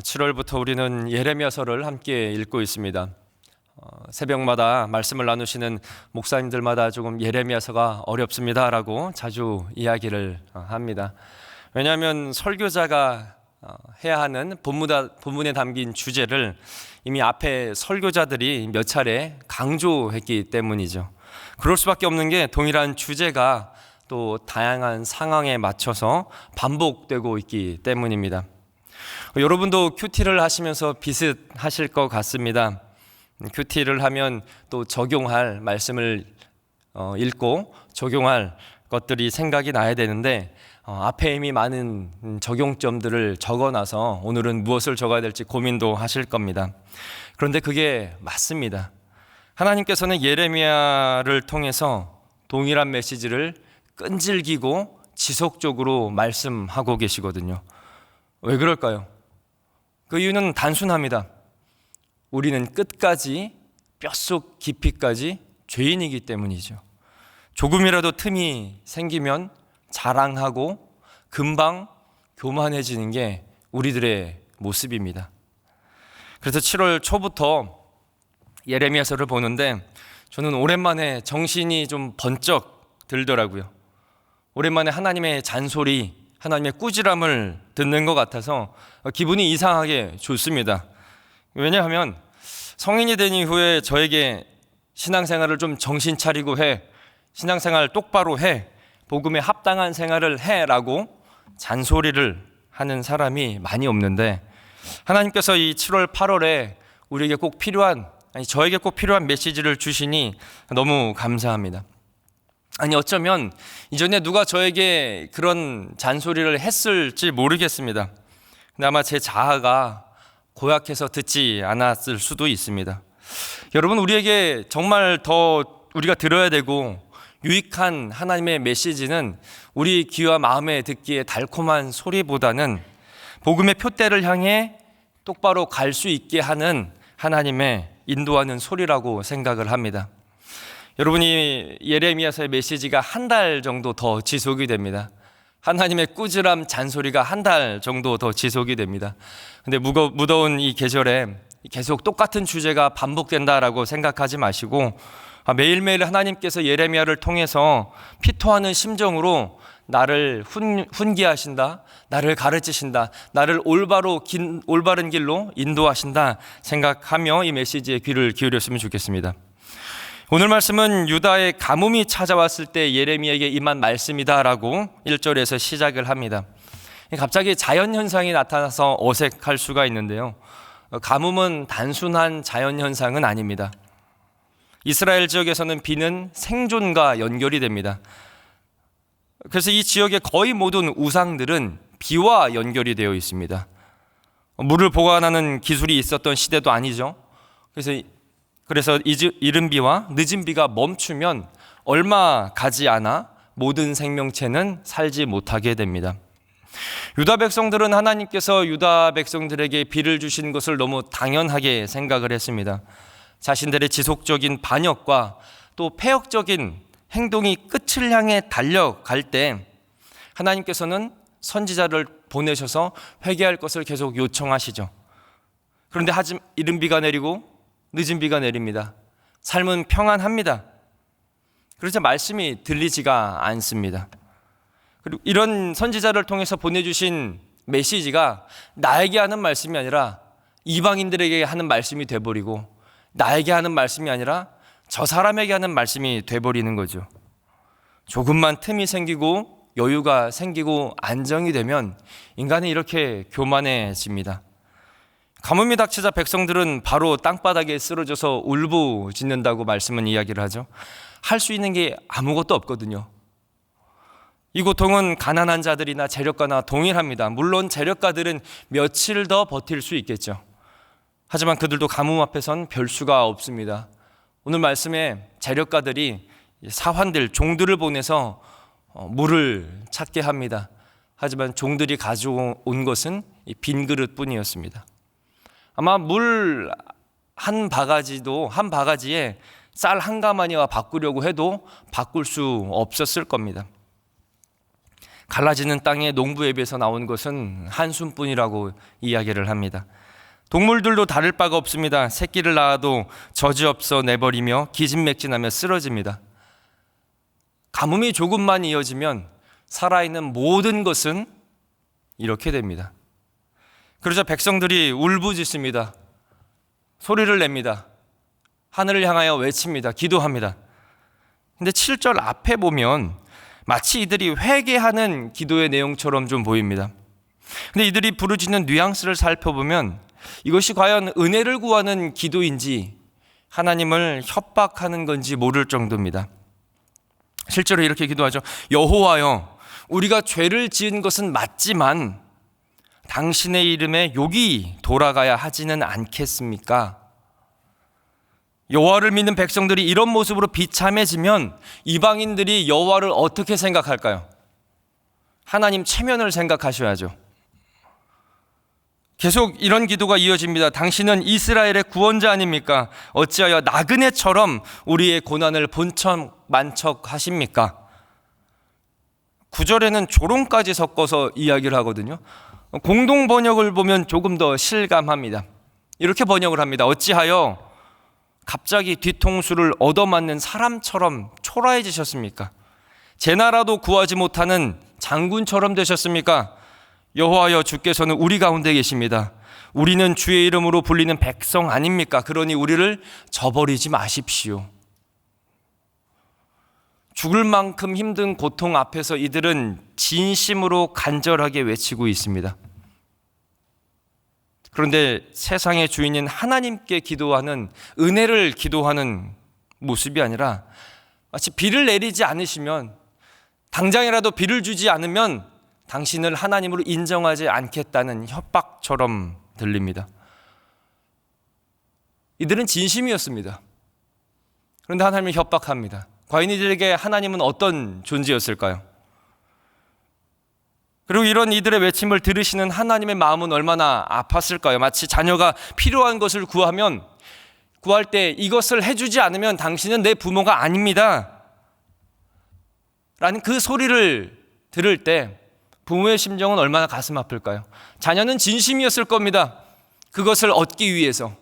7월부터 우리는 예레미야서를 함께 읽고 있습니다. 새벽마다 말씀을 나누시는 목사님들마다 조금 예레미야서가 어렵습니다라고 자주 이야기를 합니다. 왜냐하면 설교자가 해야 하는 본문에 담긴 주제를 이미 앞에 설교자들이 몇 차례 강조했기 때문이죠. 그럴 수밖에 없는 게 동일한 주제가 또 다양한 상황에 맞춰서 반복되고 있기 때문입니다. 여러분도 큐티를 하시면서 비슷하실 것 같습니다. 큐티를 하면 또 적용할 말씀을 읽고 적용할 것들이 생각이 나야 되는데 앞에 이미 많은 적용점들을 적어놔서 오늘은 무엇을 적어야 될지 고민도 하실 겁니다. 그런데 그게 맞습니다. 하나님께서는 예레미야를 통해서 동일한 메시지를 끈질기고 지속적으로 말씀하고 계시거든요. 왜 그럴까요? 그 이유는 단순합니다. 우리는 끝까지 뼛속 깊이까지 죄인이기 때문이죠. 조금이라도 틈이 생기면 자랑하고 금방 교만해지는 게 우리들의 모습입니다. 그래서 7월 초부터 예레미야서를 보는데 저는 오랜만에 정신이 좀 번쩍 들더라고요. 오랜만에 하나님의 잔소리, 하나님의 꾸지람을 듣는 것 같아서 기분이 이상하게 좋습니다. 왜냐하면 성인이 된 이후에 저에게 신앙생활을 좀 정신 차리고 해, 신앙생활 똑바로 해, 복음에 합당한 생활을 해라고 잔소리를 하는 사람이 많이 없는데 하나님께서 이 7월 8월에 우리에게 꼭 필요한, 저에게 꼭 필요한 메시지를 주시니 너무 감사합니다. 어쩌면 이전에 누가 저에게 그런 잔소리를 했을지 모르겠습니다. 근데 아마 제 자아가 고약해서 듣지 않았을 수도 있습니다. 여러분, 우리에게 정말 더 우리가 들어야 되고 유익한 하나님의 메시지는 우리 귀와 마음에 듣기에 달콤한 소리보다는 복음의 표대를 향해 똑바로 갈 수 있게 하는 하나님의 인도하는 소리라고 생각을 합니다. 여러분이 예레미야서의 메시지가 한 달 정도 더 지속이 됩니다. 하나님의 꾸지람 잔소리가 한 달 정도 더 지속이 됩니다. 근데 무더운 이 계절에 계속 똑같은 주제가 반복된다라고 생각하지 마시고 매일매일 하나님께서 예레미야를 통해서 피토하는 심정으로 나를 훈계하신다, 나를 가르치신다, 나를 올바른 길로 인도하신다 생각하며 이 메시지에 귀를 기울였으면 좋겠습니다. 오늘 말씀은 유다의 가뭄이 찾아왔을 때 예레미야에게 임한 말씀이다라고 1절에서 시작을 합니다. 갑자기 자연현상이 나타나서 어색할 수가 있는데요. 가뭄은 단순한 자연현상은 아닙니다. 이스라엘 지역에서는 비는 생존과 연결이 됩니다. 그래서 이 지역의 거의 모든 우상들은 비와 연결이 되어 있습니다. 물을 보관하는 기술이 있었던 시대도 아니죠. 그래서 이른 비와 늦은 비가 멈추면 얼마 가지 않아 모든 생명체는 살지 못하게 됩니다. 유다 백성들은 하나님께서 유다 백성들에게 비를 주신 것을 너무 당연하게 생각을 했습니다. 자신들의 지속적인 반역과 또 폐역적인 행동이 끝을 향해 달려갈 때 하나님께서는 선지자를 보내셔서 회개할 것을 계속 요청하시죠. 그런데 이른 비가 내리고 늦은 비가 내립니다. 삶은 평안합니다. 그래서 말씀이 들리지가 않습니다. 그리고 이런 선지자를 통해서 보내주신 메시지가 나에게 하는 말씀이 아니라 이방인들에게 하는 말씀이 돼버리고 나에게 하는 말씀이 아니라 저 사람에게 하는 말씀이 돼버리는 거죠. 조금만 틈이 생기고 여유가 생기고 안정이 되면 인간이 이렇게 교만해집니다. 가뭄이 닥치자 백성들은 바로 땅바닥에 쓰러져서 울부짖는다고 말씀은 이야기를 하죠. 할 수 있는 게 아무것도 없거든요. 이 고통은 가난한 자들이나 재력가나 동일합니다. 물론 재력가들은 며칠 더 버틸 수 있겠죠. 하지만 그들도 가뭄 앞에선 별 수가 없습니다. 오늘 말씀에 재력가들이 사환들, 종들을 보내서 물을 찾게 합니다. 하지만 종들이 가져온 것은 빈 그릇뿐이었습니다. 아마 물 한 바가지에 쌀 한 가마니와 바꾸려고 해도 바꿀 수 없었을 겁니다. 갈라지는 땅의 농부앱에서 나온 것은 한숨뿐이라고 이야기를 합니다. 동물들도 다를 바가 없습니다. 새끼를 낳아도 저지없어 내버리며 기진맥진하며 쓰러집니다. 가뭄이 조금만 이어지면 살아있는 모든 것은 이렇게 됩니다. 그러자 백성들이 울부짖습니다. 소리를 냅니다. 하늘을 향하여 외칩니다. 기도합니다. 근데 7절 앞에 보면 마치 이들이 회개하는 기도의 내용처럼 좀 보입니다. 근데 이들이 부르짖는 뉘앙스를 살펴보면 이것이 과연 은혜를 구하는 기도인지 하나님을 협박하는 건지 모를 정도입니다. 실제로 이렇게 기도하죠. 여호와여, 우리가 죄를 지은 것은 맞지만 당신의 이름에 욕이 돌아가야 하지는 않겠습니까? 여호와를 믿는 백성들이 이런 모습으로 비참해지면 이방인들이 여호와를 어떻게 생각할까요? 하나님 체면을 생각하셔야죠. 계속 이런 기도가 이어집니다. 당신은 이스라엘의 구원자 아닙니까? 어찌하여 나그네처럼 우리의 고난을 본척만척 하십니까? 9절에는 조롱까지 섞어서 이야기를 하거든요. 공동 번역을 보면 조금 더 실감합니다. 이렇게 번역을 합니다. 어찌하여 갑자기 뒤통수를 얻어맞는 사람처럼 초라해지셨습니까? 제 나라도 구하지 못하는 장군처럼 되셨습니까? 여호와여, 주께서는 우리 가운데 계십니다. 우리는 주의 이름으로 불리는 백성 아닙니까? 그러니 우리를 저버리지 마십시오. 죽을 만큼 힘든 고통 앞에서 이들은 진심으로 간절하게 외치고 있습니다. 그런데 세상의 주인인 하나님께 기도하는, 은혜를 기도하는 모습이 아니라 마치 비를 내리지 않으시면, 당장이라도 비를 주지 않으면 당신을 하나님으로 인정하지 않겠다는 협박처럼 들립니다. 이들은 진심이었습니다. 그런데 하나님을 협박합니다. 과연 이들에게 하나님은 어떤 존재였을까요? 그리고 이런 이들의 외침을 들으시는 하나님의 마음은 얼마나 아팠을까요? 마치 자녀가 필요한 것을 구할 때 이것을 해주지 않으면 당신은 내 부모가 아닙니다 라는 그 소리를 들을 때 부모의 심정은 얼마나 가슴 아플까요? 자녀는 진심이었을 겁니다. 그것을 얻기 위해서.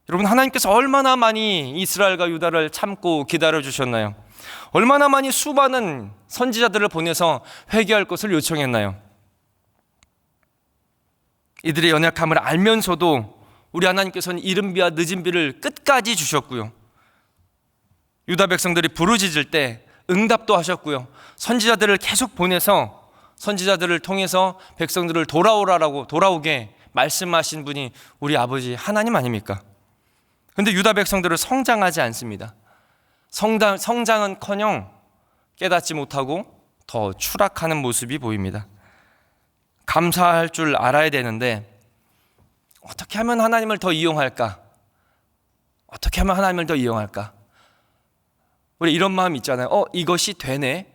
여러분, 하나님께서 얼마나 많이 이스라엘과 유다를 참고 기다려주셨나요? 얼마나 많이 수많은 선지자들을 보내서 회개할 것을 요청했나요? 이들의 연약함을 알면서도 우리 하나님께서는 이른 비와 늦은 비를 끝까지 주셨고요. 유다 백성들이 부르짖을 때 응답도 하셨고요. 선지자들을 계속 보내서 선지자들을 통해서 백성들을 돌아오게 말씀하신 분이 우리 아버지 하나님 아닙니까? 그런데 유다 백성들을 성장하지 않습니다. 성장은커녕 깨닫지 못하고 더 추락하는 모습이 보입니다. 감사할 줄 알아야 되는데 어떻게 하면 하나님을 더 이용할까? 어떻게 하면 하나님을 더 이용할까? 우리 이런 마음 있잖아요. 이것이 되네.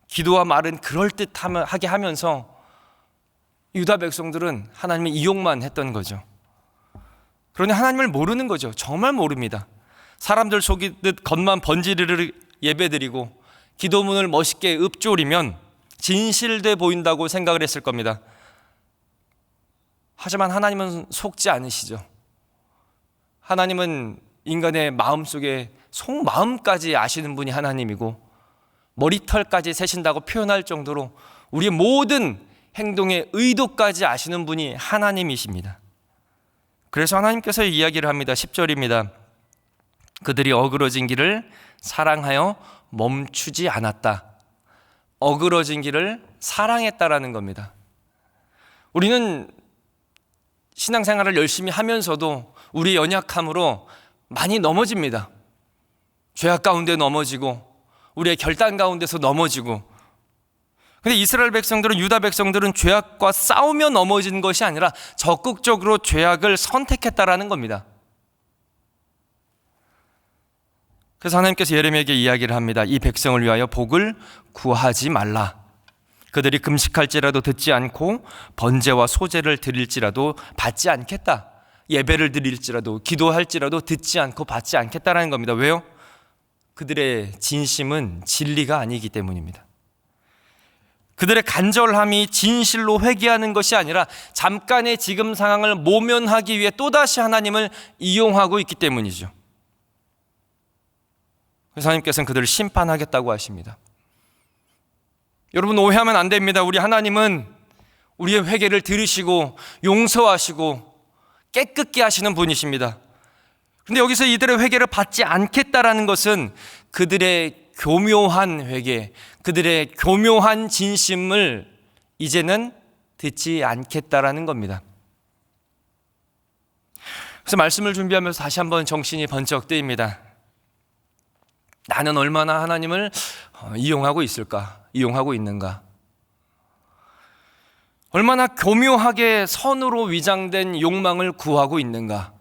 기도와 말은 그럴듯하게 하면서 유다 백성들은 하나님의 이용만 했던 거죠. 그러니 하나님을 모르는 거죠. 정말 모릅니다. 사람들 속이듯 겉만 번지르르 예배드리고 기도문을 멋있게 읊조리면 진실돼 보인다고 생각을 했을 겁니다. 하지만 하나님은 속지 않으시죠. 하나님은 인간의 마음속에 속마음까지 아시는 분이 하나님이고 머리털까지 세신다고 표현할 정도로 우리의 모든 행동의 의도까지 아시는 분이 하나님이십니다. 그래서 하나님께서 이야기를 합니다. 10절입니다. 그들이 어그러진 길을 사랑하여 멈추지 않았다. 어그러진 길을 사랑했다라는 겁니다. 우리는 신앙생활을 열심히 하면서도 우리 연약함으로 많이 넘어집니다. 죄악 가운데 넘어지고 우리의 결단 가운데서 넘어지고. 근데 이스라엘 백성들은, 유다 백성들은 죄악과 싸우며 넘어진 것이 아니라 적극적으로 죄악을 선택했다라는 겁니다. 그래서 하나님께서 예레미야에게 이야기를 합니다. 이 백성을 위하여 복을 구하지 말라. 그들이 금식할지라도 듣지 않고 번제와 소제를 드릴지라도 받지 않겠다. 예배를 드릴지라도 기도할지라도 듣지 않고 받지 않겠다라는 겁니다. 왜요? 그들의 진심은 진리가 아니기 때문입니다. 그들의 간절함이 진실로 회개하는 것이 아니라 잠깐의 지금 상황을 모면하기 위해 또다시 하나님을 이용하고 있기 때문이죠. 그래서 하나님께서는 그들을 심판하겠다고 하십니다. 여러분, 오해하면 안 됩니다. 우리 하나님은 우리의 회개를 들으시고 용서하시고 깨끗게 하시는 분이십니다. 그런데 여기서 이들의 회개를 받지 않겠다라는 것은 그들의 교묘한 회개, 그들의 교묘한 진심을 이제는 듣지 않겠다라는 겁니다. 그래서 말씀을 준비하면서 다시 한번 정신이 번쩍 뜨입니다. 나는 얼마나 하나님을 이용하고 있을까? 이용하고 있는가? 얼마나 교묘하게 선으로 위장된 욕망을 구하고 있는가?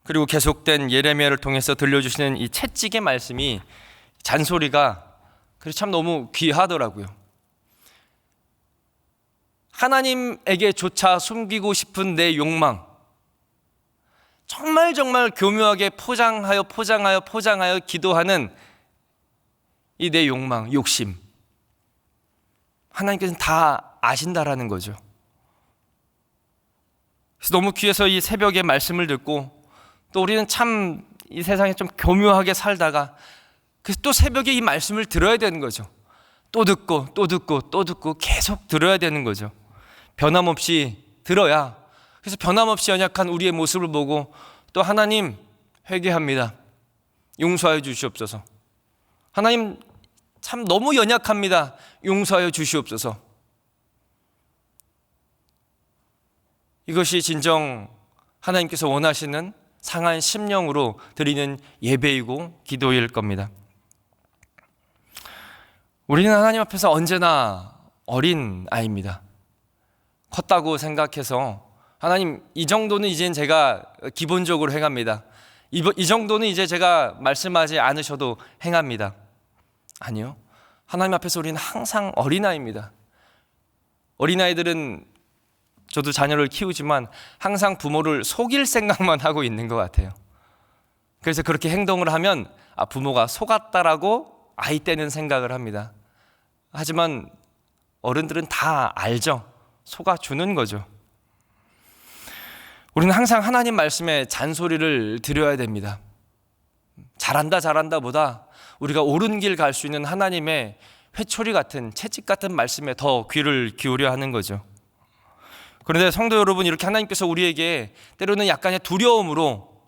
그리고 계속된 예레미야를 통해서 들려주시는 이 채찍의 말씀이, 잔소리가 참 너무 귀하더라고요. 하나님에게조차 숨기고 싶은 내 욕망, 정말 교묘하게 포장하여 기도하는 이 내 욕망, 욕심, 하나님께서는 다 아신다라는 거죠. 그래서 너무 귀해서 이 새벽에 말씀을 듣고, 또 우리는 참 이 세상에 좀 교묘하게 살다가 그래서 또 새벽에 이 말씀을 들어야 되는 거죠. 또 듣고 계속 들어야 되는 거죠. 변함없이 들어야, 그래서 변함없이 연약한 우리의 모습을 보고 또 하나님 회개합니다. 용서하여 주시옵소서. 하나님 참 너무 연약합니다. 용서하여 주시옵소서. 이것이 진정 하나님께서 원하시는 상한 심령으로 드리는 예배이고 기도일 겁니다. 우리는 하나님 앞에서 언제나 어린 아이입니다. 컸다고 생각해서 하나님 이 정도는 이젠 제가 기본적으로 행합니다. 이 정도는 이제 제가 말씀하지 않으셔도 행합니다. 아니요. 하나님 앞에서 우리는 항상 어린아이입니다. 어린아이들은, 저도 자녀를 키우지만 항상 부모를 속일 생각만 하고 있는 것 같아요. 그래서 그렇게 행동을 하면 부모가 속았다라고 아이 때는 생각을 합니다. 하지만 어른들은 다 알죠. 속아주는 거죠. 우리는 항상 하나님 말씀에 잔소리를 드려야 됩니다. 잘한다 보다 우리가 옳은 길 갈 수 있는 하나님의 회초리 같은, 채찍 같은 말씀에 더 귀를 기울여 하는 거죠. 그런데 성도 여러분, 이렇게 하나님께서 우리에게 때로는 약간의 두려움으로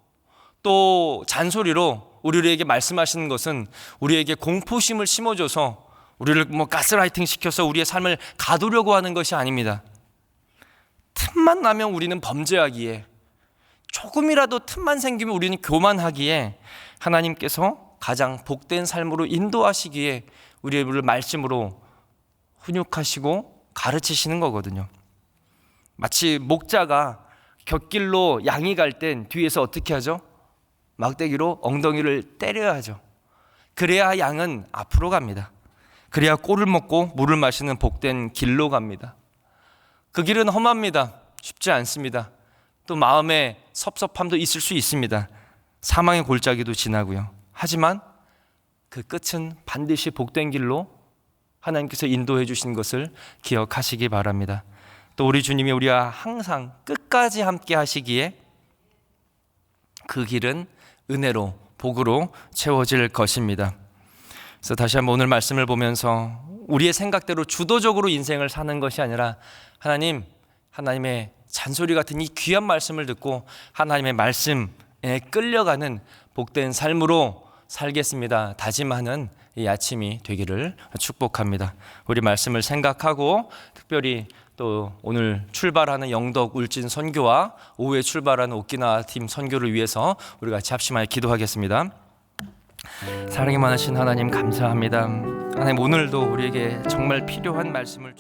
또 잔소리로 우리에게 말씀하시는 것은 우리에게 공포심을 심어줘서 우리를 가스라이팅 시켜서 우리의 삶을 가두려고 하는 것이 아닙니다. 틈만 나면 우리는 범죄하기에, 조금이라도 틈만 생기면 우리는 교만하기에 하나님께서 가장 복된 삶으로 인도하시기에 우리를 말씀으로 훈육하시고 가르치시는 거거든요. 마치 목자가 곁길로 양이 갈 땐 뒤에서 어떻게 하죠? 막대기로 엉덩이를 때려야 하죠. 그래야 양은 앞으로 갑니다. 그래야 꼴을 먹고 물을 마시는 복된 길로 갑니다. 그 길은 험합니다. 쉽지 않습니다. 또 마음에 섭섭함도 있을 수 있습니다. 사망의 골짜기도 지나고요. 하지만 그 끝은 반드시 복된 길로 하나님께서 인도해 주신 것을 기억하시기 바랍니다. 또 우리 주님이 우리와 항상 끝까지 함께 하시기에 그 길은 은혜로, 복으로 채워질 것입니다. 그래서 다시 한번 오늘 말씀을 보면서 우리의 생각대로 주도적으로 인생을 사는 것이 아니라 하나님의 잔소리 같은 이 귀한 말씀을 듣고 하나님의 말씀에 끌려가는 복된 삶으로 살겠습니다 다짐하는 이 아침이 되기를 축복합니다. 우리 말씀을 생각하고 특별히 또 오늘 출발하는 영덕 울진 선교와 오후에 출발하는 오키나와 팀 선교를 위해서 우리 같이 합심하여 기도하겠습니다. 사랑이 많으신 하나님 감사합니다. 하나님, 오늘도 우리에게 정말 필요한 말씀을